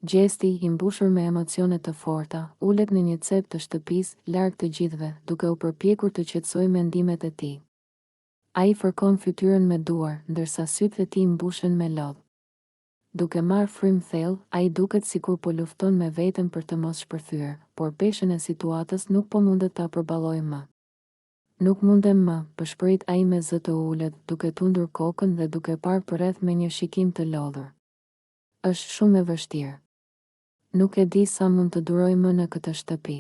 Gjesti, i mbushur me emocione të forta, ulet në një cep të shtëpisë, larg të gjithëve, duke u përpjekur të qetësojë mendimet e tij. Ai fërkon fytyrën me duar, ndërsa sytë e tij mbushen me lodh. Duke marrë frymë thellë, ai duket sikur po lufton me veten për të mos shpërthyer, por peshën e situatës nuk po mundet ta përballojë më. Nuk mundem më, përshpërit ai me zë të ulët, duke tundur kokën dhe duke parë përreth me një shikim të lodhur. Është shumë e vështirë. Nuk e di sa mund të duroj më në këtë shtëpi.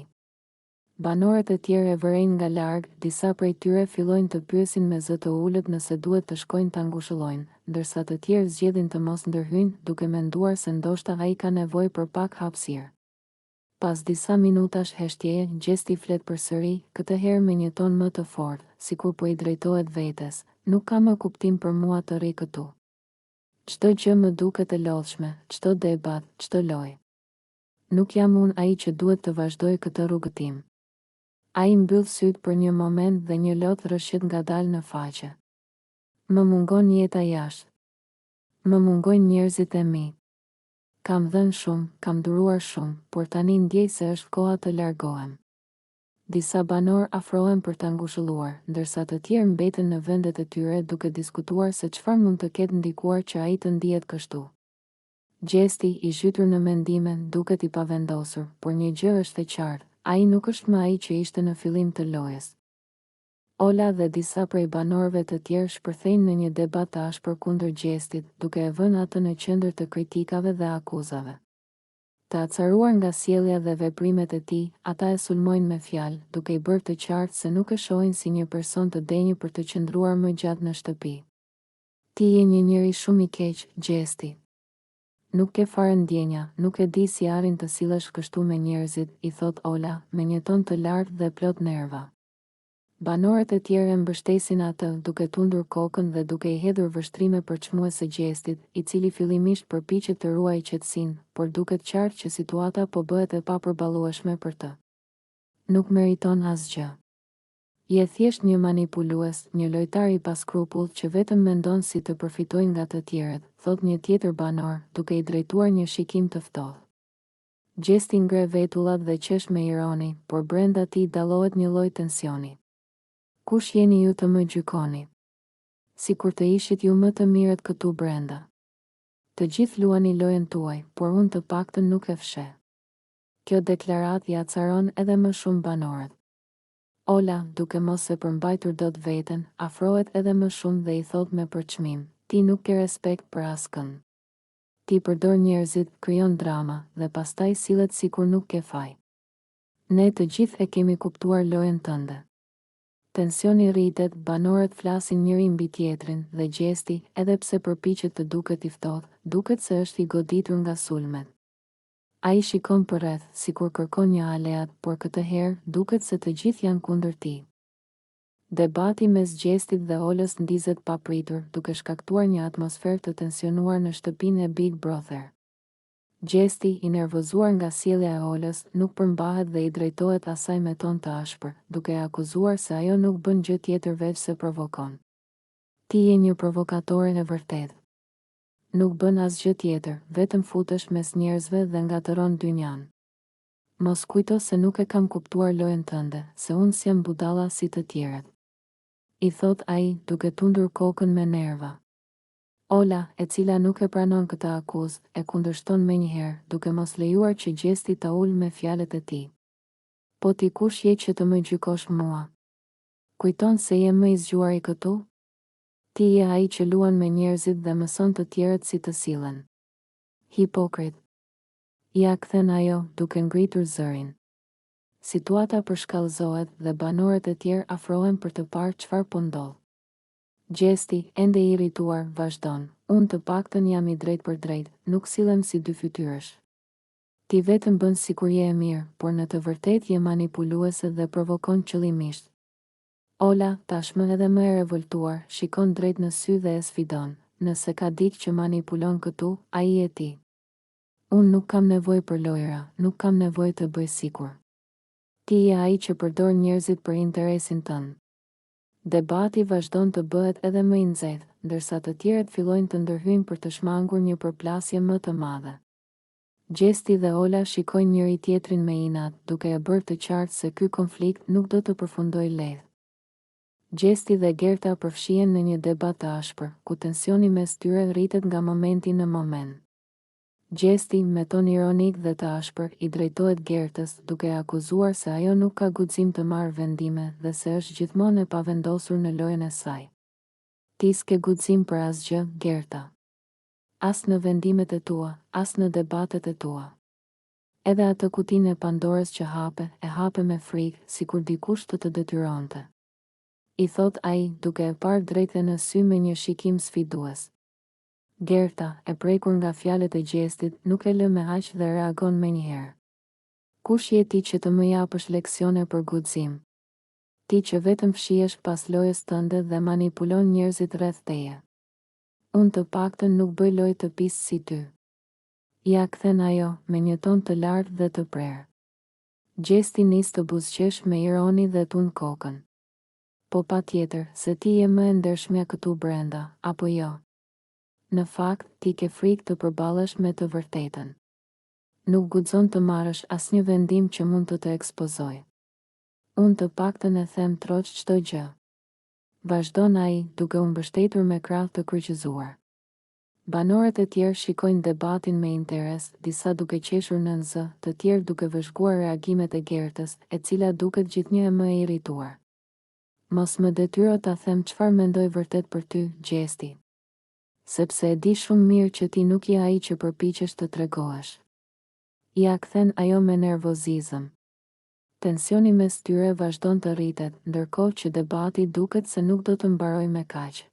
Banorët e tjerë e vërejnë nga larg, disa prej tyre fillojnë të pyesin me zë të ulët nëse duhet të shkojnë ta ngushëllojnë, ndërsa të tjerë zgjedhin të mos ndërhyjnë, duke menduar se ndoshta ai ka nevojë për pak hapësirë. Pas disa minutash heshtjeje, Gjesti flet përsëri, këtë herë me një ton më të fortë, sikur po i drejtohet vetes. Nuk ka më kuptim për mua të rri këtu. Çdo gjë më duket e lodhshme, çdo debat, çdo lojë. Nuk jam unë ai që duhet të vazhdoj këtë rrugëtim. Ai mbyll syt për një moment dhe një lot rrëshqet ngadalë në faqe. Më mungon jeta jashtë. Më mungojnë njerëzit e mi. Kam dhënë shumë, kam duruar shumë, por tani ndjej se është koha të largohem. Disa banor afrohen për ta ngushëlluar, ndërsa të tjerë mbeten në vendet e tyre duke diskutuar se çfarë mund të ketë ndikuar që ai të ndihet kështu. Gjesti, i zhytur në mendime, duket i pavendosur, por një gjë është e qartë, ai nuk është më ai që ishte në fillim të lojës. Ola dhe disa prej banorëve të tjerë shpërthejnë në një debat të ashpër kundër Gjestit, duke e vënë atë në qendër të kritikave dhe akuzave. Të acaruar nga sjellja dhe veprimet e tij, ata e sulmojnë me fjalë, duke i bërë të qartë se nuk e shohin si një person të denjë për të qëndruar më gjatë në shtëpi. Ti je një njeri shumë i keq, Gjesti. Nuk ke fare ndjenja, nuk e di si arrin të sillesh kështu me njerëzit, i thot Ola, me një ton të lartë dhe plot nerva. Banorët e tjerë e mbështesin atë, duke tundur kokën dhe duke i hedhur vështrime përçmuese Gjestit, i cili fillimisht përpiqet të ruajë qetësinë, por duket qartë që situata po bëhet e papërballueshme për të. Nuk meriton asgjë. Je thjesht një manipulues, një lojtar i paskrupull që vetëm mendon si të përfitojë nga të tjerët, thot një tjetër banor, duke i drejtuar një shikim të ftohtë. Gjesti ngre vetullat dhe qesh me ironi, por brenda tij dallohet një lloj tensioni. Kush jeni ju të më gjykoni? Sikur të ishit ju më të mirët këtu brenda. Të gjithë luani lojën tuaj, por unë të paktën nuk e fsheh. Kjo deklarat i acaron edhe më shumë banorët. Ola, duke mos e përmbajtur dot veten, afrohet edhe më shumë dhe i thot me përçmim, ti nuk ke respekt për askënd. Ti përdor njerëzit, krijon drama, dhe pastaj sillet sikur nuk ke faj. Ne të gjithë e kemi kuptuar lojën tënde. Tensioni rritet, banorët flasin njëri mbi tjetrin dhe Gjesti, edhe pse përpiqet të duket i ftohtë, duket se është i goditur nga sulmet. Ai shikon përreth, sikur kërkon një aleat, por këtë herë duket se të gjithë janë kundër tij. Debati mes Gjestit dhe Olës ndizet papritur, duke shkaktuar një atmosferë të tensionuar në shtëpinë e Big Brother. Gjesti, i nervozuar nga sjellja e Olës, nuk përmbahet dhe i drejtohet asaj me ton të ashpër, duke e akuzuar se ajo nuk bën gjë tjetër veç se provokon. Ti je një provokatore e vërtetë. Nuk bën asgjë tjetër, vetëm futesh mes njerëzve dhe ngatëron dynjan. Mos kujto se nuk e kam kuptuar lojën tënde, se unë s'jam budalla si të tjerët. I thot ai, duke tundur kokën me nerva. Ola, e cila nuk e pranon këtë akuzë, e kundërshton menjëherë, duke mos lejuar që Gjesti ta ul me fjalët e tij. Po ti kush je që të më gjykosh mua? Kujton se je më i zgjuar i këtu? Ti je ai që luan me njerëzit dhe mëson të tjerët si të sillen. Hipokrit. Ja kthen ajo, duke ngritur zërin. Situata përshkallëzohet dhe banorët e tjerë afrohen për të parë çfarë po ndodh. Gjesti, ende i irrituar, vazhdon, unë të paktën jam i drejt për drejt, nuk sillem si dy fytyrësh. Ti vetëm bën sikur je e mirë, por në të vërtetë je manipuluese dhe provokon qëllimisht. Ola, tashmë edhe më e revoltuar, shikon drejt në sy dhe e sfidon, nëse ka dikë që manipulon këtu, ai je ti. Unë nuk kam nevojë për lojra, nuk kam nevojë të bëj sikur. Ti je ai që përdor njerëzit për interesin tënd. Debati vazhdon të bëhet edhe më i nxehtë, ndërsa të tjerët fillojnë të ndërhyjnë për të shmangur një përplasje më të madhe. Gjesti dhe Ola shikojnë njëri tjetrin me inat, duke e bërë të qartë se ky konflikt nuk do të përfundoj lehtë. Gjesti dhe Gerta përfshihen në një debat të ashpër, ku tensioni mes tyre rritet nga momenti në moment. Gjesti, me ton ironik dhe të ashpër, i drejtohet Gertës, duke e akuzuar se ajo nuk ka guxim të marrë vendime dhe se është gjithmonë e pavendosur në lojën e saj. Ti s'ke guxim për asgjë, Gerta. As në vendimet e tua, as në debatet e tua. Edhe atë kutinë e Pandorës që e hape me frikë, sikur dikush të detyronte. I thot ai, duke e parë drejt në sy me një shikim sfidues. Gerta, e prekur nga fjalët e Gjestit, nuk e lë me aq dhe reagon menjëherë. Kush je ti që të më japësh leksione për guxim? Ti që vetëm fshihesh pas lojës tënde dhe manipulon njerëzit rreth teje. Unë të paktën nuk bëj lojë të pisë si ty. Ja kthen ajo, me një ton të lartë dhe të prerë. Gjesti nis të buzëqesh me ironi dhe tund kokën. Po patjetër, se ti je më e ndershmja këtu brenda, apo jo? Në fakt, ti ke frikë të përballesh me të vërtetën. Nuk guxon të marrësh asnjë vendim që mund të ekspozoj. Unë të paktën e them troç çdo gjë. Vazhdon ai, duke u mbështetur me krah të kryqëzuar. Banorët e tjerë shikojnë debatin me interes, disa duke qeshur nën zë, të tjerë duke vëzhguar reagimet e Gertës, e cila duket gjithnjë e më e irrituar. Mos më detyro ta them çfarë mendoj vërtet për ty, Gjesti. Sepse e di shumë mirë që ti nuk je ai që përpiqesh të tregohesh. Ja kthen ajo me nervozizëm. Tensioni mes tyre vazhdon të rritet, ndërkohë që debati duket se nuk do të mbaroj me kaq.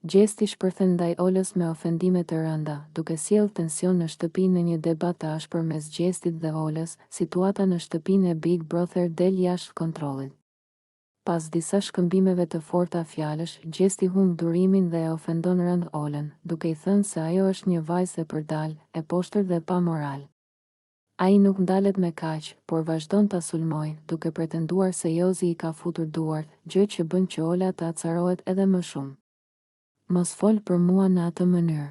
Gjesti shpërthen ndaj Olës me ofendime të rënda, duke sjellë tension në shtëpi. Në një debat të ashpër mes Gjestit dhe Olës, situata në shtëpinë e Big Brother del jashtë kontrollit. Pas disa shkëmbimeve të forta fjalësh, Gjesti humb durimin dhe e ofendon rënd Olën, duke i thënë se ajo është një vajzë e përdal, e poshtër dhe pa moral. Ai nuk ndalet me kaq, por vazhdon ta sulmojë, duke pretenduar se Jozi i ka futur duart, gjë që bën që Ola të acarohet edhe më shumë. Mos fol për mua në atë mënyrë.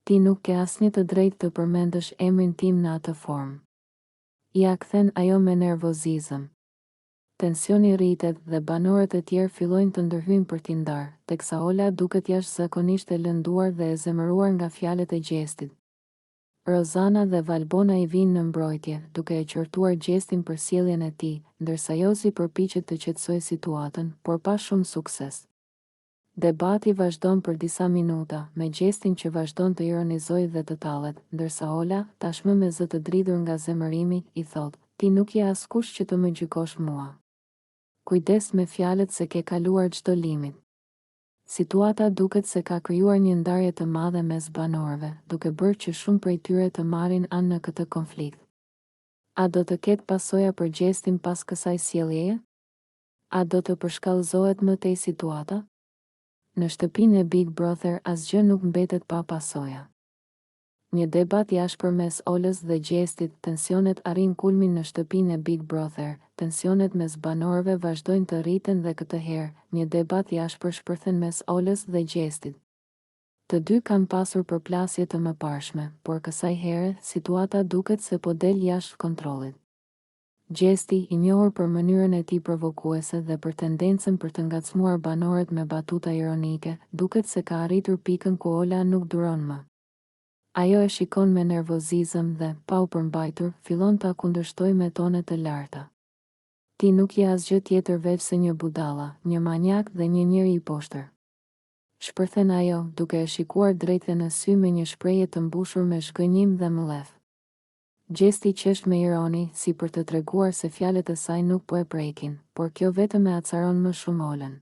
Ti nuk ke asnjë të drejtë të përmendësh emrin tim në atë formë. Ja kthen ajo me nervozizëm. Tensioni rritet dhe banorët e tjerë fillojnë të ndërhyjnë për t'i ndarë, teksa Ola duket jashtëzakonisht e lënduar dhe e zemëruar nga fjalët e Gjestit. Rozana dhe Valbona i vinë në mbrojtje, duke e qortuar Gjestin për sjelljen e tij, ndërsa Jozi përpiqet të qetësojë situatën, por pa shumë sukses. Debati vazhdon për disa minuta, me Gjestin që vazhdon të ironizojë dhe të tallet, ndërsa Ola, tashmë me zë të dridhur nga zemërimi, i thot: "Ti nuk je askush që të më gjykosh mua. Kujdes me fjalët se ke kaluar çdo limit." Situata duket se ka krijuar një ndarje të madhe mes banorëve, duke bërë që shumë prej tyre të marrin anë në këtë konflikt. A do të ketë pasoja për Gjestin pas kësaj sjelljeje? A do të përshkallëzohet më tej situata? Në shtëpinë e Big Brother asgjë nuk mbetet pa pasoja. Një debat i ashpër mes Olës dhe Gjestit, tensionet arrin kulmin në shtëpinë e Big Brother, tensionet mes banorëve vazhdojnë të rriten dhe këtë herë, një debat i ashpër shpërthen mes Olës dhe Gjestit. Të dy kanë pasur përplasje të mëparshme, por kësaj here, situata duket se po del jashtë kontrollit. Gjesti, i njohur për mënyrën e tij provokuese dhe për tendencën për të ngacmuar banorët me batuta ironike, duket se ka arritur pikën ku Ola nuk duron më. Ajo e shikon me nervozizëm dhe, pa u përmbajtur, fillon ta kundërshtojë me tone të larta. Ti nuk je asgjë tjetër veç se një budalla, një manjak dhe një njeri i poshtër. Shpërthen ajo, duke e shikuar drejt në sy me një shprehje të mbushur me shgënjim dhe mëllef. Gjesti qesh me ironi, si për të treguar se fjalët e saj nuk po e prekin, por kjo vetëm e acaron më shumë Olën.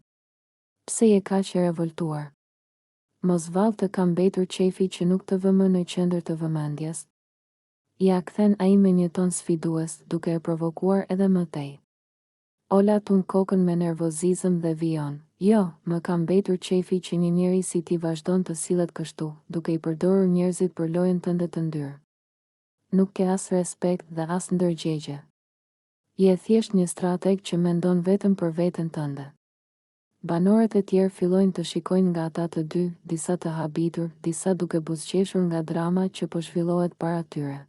Pse je kaq e revoltuar? Mos vallë të ka mbetur qefi që nuk të vëmë në qendër të vëmendjes. Ja kthen ai me një ton sfidues, duke e provokuar edhe më tej. Ola tund kokën me nervozizëm dhe vijon: "Jo, më ka mbetur qefi që një njeri si ti vazhdon të sillet kështu, duke i përdorur njerëzit për lojën tënde të ndyrë. Nuk ke as respekt dhe as ndërgjegje. Je thjesht një strateg që mendon vetëm për veten tënde." Banorët e tjerë fillojnë të shikojnë nga ata të dy, disa të habitur, disa duke buzëqeshur nga drama që po zhvillohet para tyre.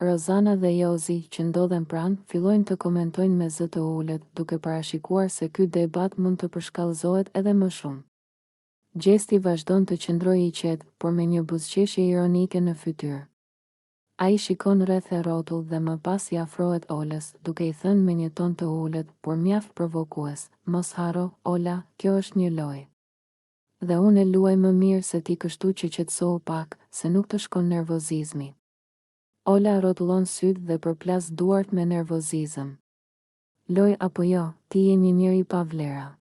Rozana dhe Jozi, që ndodhen pranë, fillojnë të komentojnë me zë të ulët, duke parashikuar se ky debat mund të përshkallëzohet edhe më shumë. Gjesti vazhdon të qëndrojë i qetë, por me një buzëqeshje ironike në fytyrë. Ai shikon rreth e rrotull dhe më pas i afrohet Olës, duke i thënë me një ton të ulët, por mjaft provokues: "Mos harro, Ola, kjo është një lojë. Dhe unë e luaj më mirë se ti, kështu që qetësohu pak, se nuk të shkon nervozizmi." Ola rrotullon sytë dhe përplas duart me nervozizëm. "Loj apo jo, ti je një njeri pa vlera.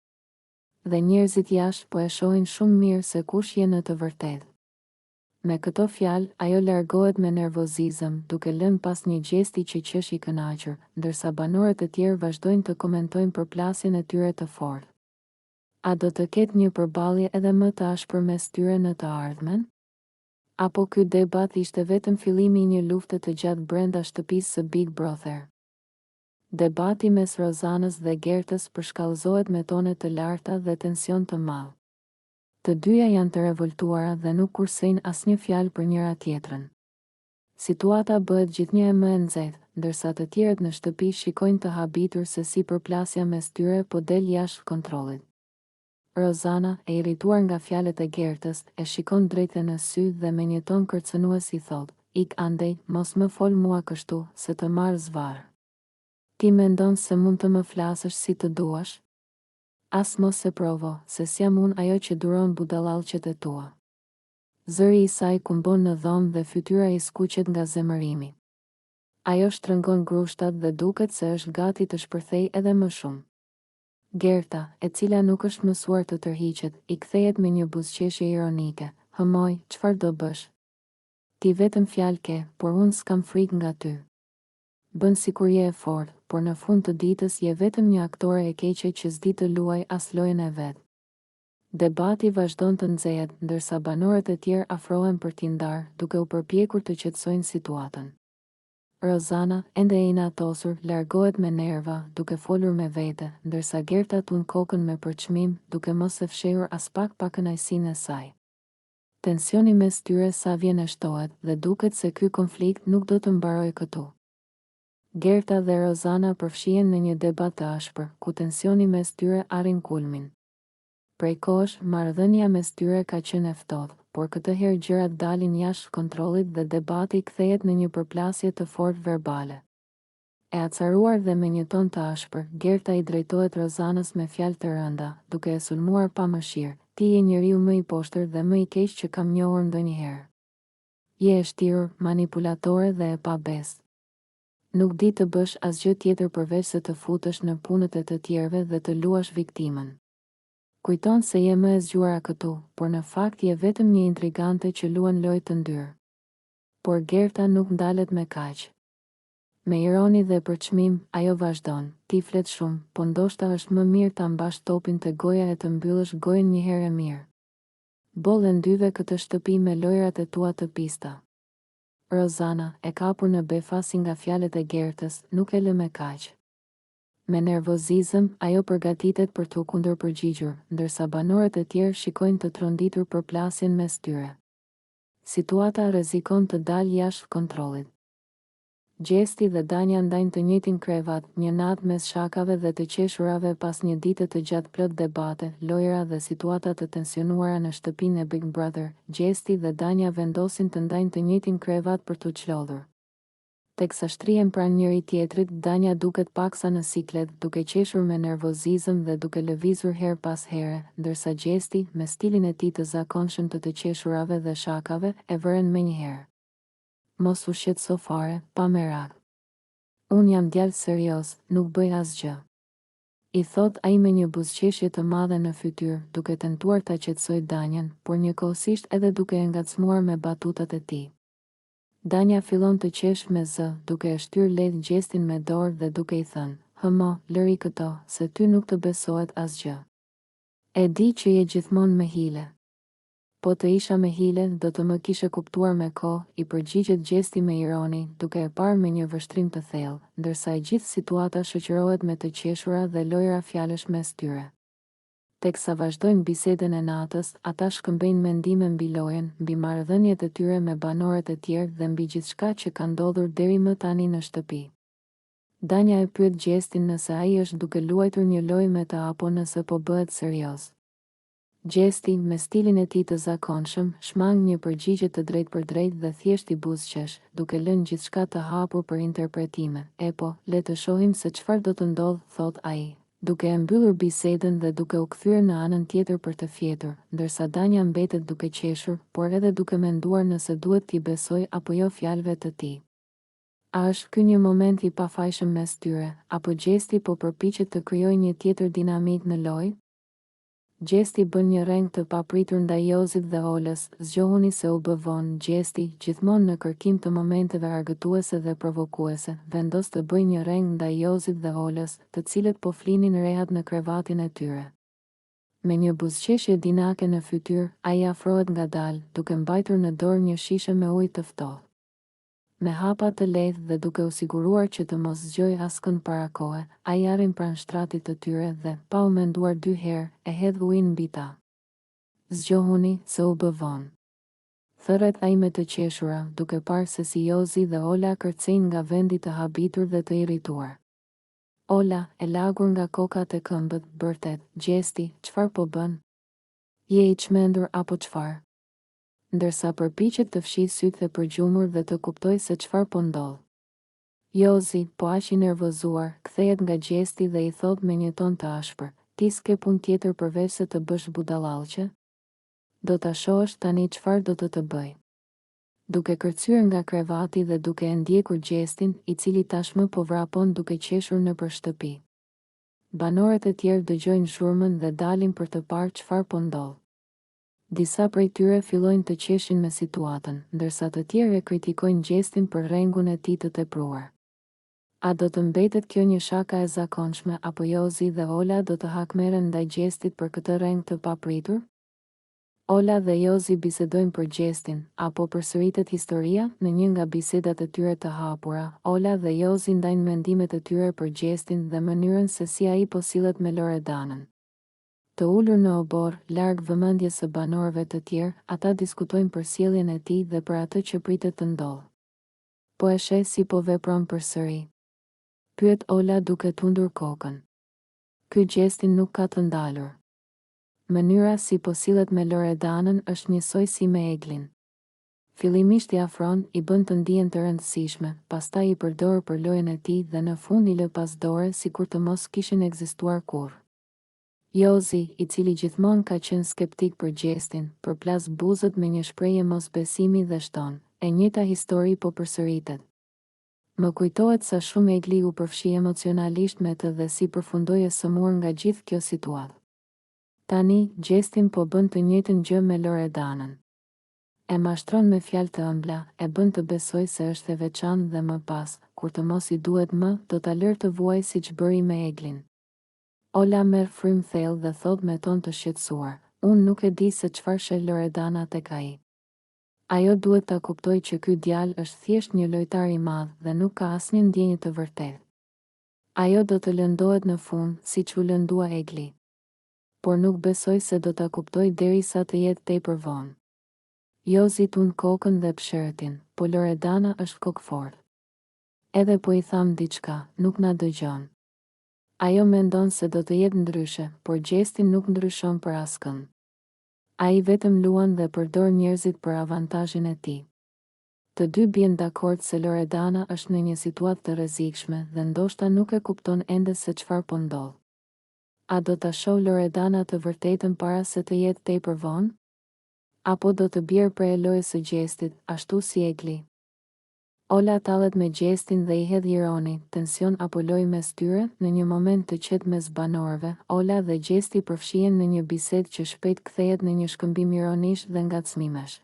Dhe njerëzit jashtë po e shohin shumë mirë se kush je në të vërtetë." Me këto fjalë, ajo largohet me nervozizëm, duke lënë pas një gjesti që qesh i kënaqur, ndërsa banorët e tjerë vazhdojnë të komentojnë përplasjen e tyre të fortë. A do të ketë një përballje edhe më të ashpër mes tyre në të ardhmen? Apo ky debat ishte vetëm fillimi i një lufte të gjatë brenda shtëpisë së Big Brother? Debati mes Rozanës dhe Gertës përshkallëzohet me tone të larta dhe tension të madh. Të dyja janë të revoltuara dhe nuk kursejnë asnjë fjalë për njëra tjetrën. Situata bëhet gjithnjë e më e nxehtë, ndërsa të tjerët në shtëpi shikojnë të habitur se si përplasja mes tyre po del jashtë kontrollit. Rozana, e irrituar nga fjalët e Gertës, e shikon drejtë në sy dhe me një ton kërcënues i thotë: "Ik andej, mos më fol mua kështu, se të marr zvarr. Ti mendon se mund të më flasësh si të duash? As mos e provo, se s'jam unë ajo që duron budallallqet e tua." Zëri i saj kumbon në dhomë dhe fytyra i skuqet nga zemërimi. Ajo shtrëngon grushtat dhe duket se është gati të shpërthej edhe më shumë. Gerta, e cila nuk është mësuar të tërhiqet, i kthehet me një buzëqeshje ironike: "Hëmoj, çfarë do bësh? Ti vetëm fjalë ke, por unë s'kam frikë nga ty. Bën sikur je e fortë, por në fund të ditës je vetëm një aktore e keqe që s'di të luaj as lojën e vet." Debati vazhdon të nxehet, ndërsa banorët e tjerë afrohen për t'i ndarë, duke u përpjekur të qetësojnë situatën. Rozana, ende e inatosur, largohet me nerva, duke folur me vete, ndërsa Gerta tund kokën me përçmim, duke mos e fshehur as pak pa kënaqësinë e saj. Tensioni mes tyre sa vjen e shtohet dhe duket se ky konflikt nuk do të mbarojë këtu. Gerta dhe Rozana përfshihen në një debat të ashpër, ku tensioni mes tyre arrin kulmin. Prej kohësh, marrëdhënia mes tyre ka qenë e ftohtë, por këtë herë gjërat dalin jashtë kontrollit dhe debati kthehet në një përplasje të fortë verbale. E acaruar dhe me një ton të ashpër, Gerta i drejtohet Rozanës me fjalë të rënda, duke e sulmuar pa mëshirë: "Ti je njeriu më i poshtër dhe më i keq që kam njohur ndonjëherë. Je e shtirur, manipulatore dhe e pabesë. Nuk di të bësh asgjë tjetër përveç se të futesh në punët e të tjerëve dhe të luash viktimën. Kujton se je më e zgjuara këtu, por në fakt je vetëm një intrigante që luan lojë të ndyrë." Por Gerta nuk ndalet me kaq. Me ironi dhe përçmim, ajo vazhdon: "Ti flet shumë, po ndoshta është më mirë ta mbash topin te goja e të mbyllësh gojën një herë e mirë. Boll e ndyve këtë shtëpi me lojrat e tua të pista." Rozana, e kapur në befasi nga fjalët e Gertës, nuk e lë me kaq. Me nervozizëm, ajo përgatitet për të kundërpërgjigjur, ndërsa banorët e tjerë shikojnë të tronditur përplasjen mes tyre. Situata rrezikon të dalë jashtë kontrollit. Gjesti dhe Danja ndajnë të njëjtin krevat, një natë mes shakave dhe të qeshurave pas një dite të gjatë plot debate, lojra dhe situata të tensionuara në shtëpinë e Big Brother. Gjesti dhe Danja vendosin të ndajnë të njëjtin krevat për t'u çlodhur. Teksa shtrihen pranë njëri tjetrit, Danja duket paksa në siklet, duke qeshur me nervozizëm dhe duke lëvizur her pas here, ndërsa Gjesti, me stilin e tij të zakonshëm të qeshurave dhe shakave, e vëren menjëherë: "Mos u shqetëso fare, pa merak. Unë jam djalë serioz, nuk bëj asgjë." I thot ai me një buzëqeshje të madhe në fytyrë, duke tentuar ta qetësojë Danjën, por njëkohësisht edhe duke e ngacmuar me batutat e tij. Danja fillon të qesh me zë, duke e shtyrë lehtë Gjestin me dorë dhe duke i thënë: "Hëmo, lëri këto, se ty nuk të besohet asgjë. E di që je gjithmonë me hile." "Po të isha me hile, do të më kishe kuptuar me kohë", i përgjigjet Gjesti me ironi, duke e parë me një vështrim të thellë, ndërsa e gjithë situata shoqërohet me të qeshura dhe lojra fjalësh mes tyre. Teksa vazhdojnë bisedën e natës, ata shkëmbejnë mendime mbi lojën, mbi marrëdhëniet e tyre me banorët e tjerë dhe mbi gjithçka që ka ndodhur deri më tani në shtëpi. Danja e pyet Gjestin nëse ai është duke luajtur një lojë me ta apo nëse po bëhet serioz. Gjesti, me stilin e tij të zakonshëm, shmang një përgjigje të drejtpërdrejtë dhe thjesht i buzëqesh, duke lënë gjithçka të hapur për interpretime. E po, le të shohim se çfarë do të ndodhë, thot ai, duke e mbyllur bisedën dhe duke u kthyer në anën tjetër për të fjetur, ndërsa Danja mbetet duke qeshur, por edhe duke menduar nëse duhet t'i besoj apo jo fjalëve të tij. A është ky një moment i pafajshëm mes tyre, apo Gjesti po përpiqet të krijojë një tjetër dinamik në lojë? Gjesti bën një reng të papritur ndaj Jozit dhe Olës, zgjohuni se u bë vonë. Gjesti, gjithmonë në kërkim të momenteve argëtuese dhe provokuese, vendos të bëjë një reng ndaj Jozit dhe Olës, të cilët po flinin rehat në krevatin e tyre. Me një buzëqeshje dinake në fytyrë, ai afrohet ngadalë, duke mbajtur në dorë një shishe me ujë të ftohtë. Me hapa të lehtë dhe duke u siguruar që të mos zgjojë askënd para kohe, ai arrin pranë shtratit të tyre dhe, pa u menduar 2 herë, e hedh ujin mbi ta. Zgjohuni, se u bë vonë. Thërret ai me të qeshura, duke parë se si Jozi dhe Ola kërcejnë nga vendi të habitur dhe të irrituar. Ola, e lagur nga kokat e këmbët, bërtet, Gjesti, çfarë po bën? Je i çmendur apo çfarë? Ndërsa përpiqet të fshijë sytë e përgjumur dhe të kuptoj se çfarë po ndodh. Jozi, po aq i nervozuar, kthehet nga Gjesti dhe i thot me një ton të ashpër, ti s'ke punë tjetër përveç se të bësh budallallqe? Do ta shohësh tani çfarë do të bëj. Duke kërcyer nga krevati dhe duke e ndjekur Gjestin, i cili tashmë po vrapon duke qeshur nëpër shtëpi. Banorët e tjerë dëgjojnë zhurmën dhe dalin për të parë çfarë po ndodh. Disa prej tyre fillojnë të qeshin me situatën, ndërsa të tjerë e kritikojnë Gjestin për rrengun e tij të tepruar. A do të mbetet kjo një shaka e zakonshme apo Jozi dhe Ola do të hakmeren ndaj Gjestit për këtë rreng të papritur? Ola dhe Jozi bisedojnë për Gjestin, apo përsëritet historia? Në një nga bisedat e tyre të hapura, Ola dhe Jozi ndajnë mendimet e tyre për Gjestin dhe mënyrën se si ai po sillet me Loredanën. Të ulur në obor, larg vëmendjes së banorëve të tjerë, ata diskutojnë për sjelljen e tij dhe për atë që pritet të ndodhë. Po e sheh si po vepron përsëri? Pyet Ola duke tundur kokën. Ky Gjestin nuk ka të ndalur. Mënyra si po sillet me Loredanën është njësoj si me Eglin. Fillimisht i afron, i bën të ndihen të rëndësishme, pastaj i përdor për lojën e tij dhe në fund i lë pas dore sikur të mos kishin ekzistuar kurrë. Jozi, i cili gjithmonë ka qenë skeptik për Gjestin, përplas buzët me një shprehje mosbesimi dhe shton, e njëjta histori po përsëritet. Më kujtohet sa shumë Egli u përfshi emocionalisht me të dhe si përfundoi e sëmur nga gjithë kjo situatë. Tani, Gjestin po bën të njëjtën gjë me Loredanën. E mashtron me fjalë të ëmbla, e bën të besoj se është e veçantë dhe më pas, kur të mos i duhet më, do ta lërë të vuajë siç bëri me Eglin. Ola merr frym thellë dhe thot me ton të shqetësuar, unë nuk e di se çfarë sheh Loredana tek ai. Ajo duhet ta kuptoj që ky djalë është thjesht një lojtar i madh dhe nuk ka asnjë ndjenjë të vërtetë. Ajo do të lëndohet në fund, siç u lëndua Egli. Por nuk besoj se do ta kuptoj derisa të jetë tepër vonë. Jozi tund kokën dhe pshërtin, po Loredana është kokfort. Edhe po i tham diçka, nuk na dëgjon. Ajo mendon se do të jetë ndryshe, por Gjestin nuk ndryshon për askënd. Ai vetëm luan dhe përdor njerëzit për avantazhin e tij. Të dy bien dakord se Loredana është në një situatë të rrezikshme dhe ndoshta nuk e kupton ende se çfarë po ndodh. A do ta shoh Loredana të vërtetën para se të jetë tepër vonë? Apo do të bjerë prej lojës së Gjestit, ashtu si Egli? Ola tallet me Gjestin dhe i hedh ironi, tension apo lojë mes tyre. Në një moment të qetë mes banorëve, Ola dhe Gjesti përfshihen në një bisedë që shpejt kthehet në një shkëmbim ironish dhe ngacmimesh.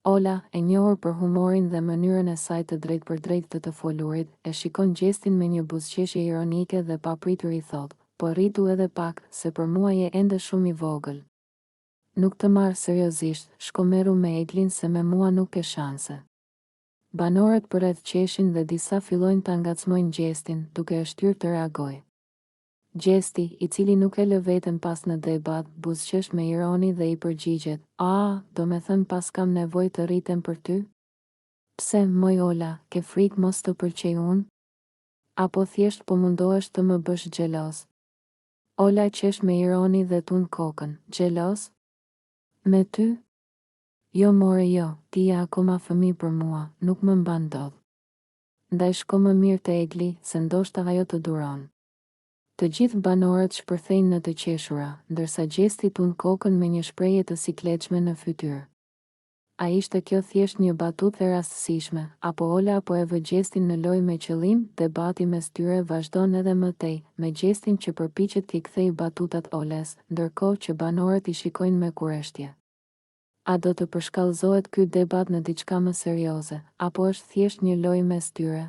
Ola, e njohur për humorin dhe mënyrën e saj të drejtpërdrejtë të folurit, e shikon Gjestin me një buzëqeshje ironike dhe papritur i thot, po rritu edhe pak, se për mua je ende shumë i vogël. Nuk të marr seriozisht, shko merru me Eglin se me mua nuk ke shanse. Banorët përreth qeshin dhe disa fillojnë ta ngacmojnë Gjestin, duke e shtyrë të reagojë. Gjesti, i cili nuk e lë veten pas në debat, buzëqesh me ironi dhe i përgjigjet: "A, do me thënë pas kam nevojë të rritem për ty? Pse, moj Ola, ke frikë mos të pëlqej unë? Apo thjesht po mundohesh të më bësh xheloz?" Ola qesh me ironi dhe tund kokën: "Xheloz? Me ty? Jo more jo, ti je akoma fëmijë për mua, nuk më mban dot. Ndaj shko më mirë te Egli, se ndoshta ajo të duron." Të gjithë banorët shpërthejnë në të qeshura, ndërsa Gjesti tund kokën me një shprehje të sikletshme në fytyrë. A ishte kjo thjesht një batutë e rastësishme, apo Ola po e vë Gjestin në lojë me qëllim? Debati mes tyre vazhdon edhe më tej, me Gjestin që përpiqet t'i kthejë batutat Oles, ndërkohë që banorët i shikojnë me kurreshtje. A do të përshkallëzohet ky debat në diçka më serioze, apo është thjesht një lojë mes tyre?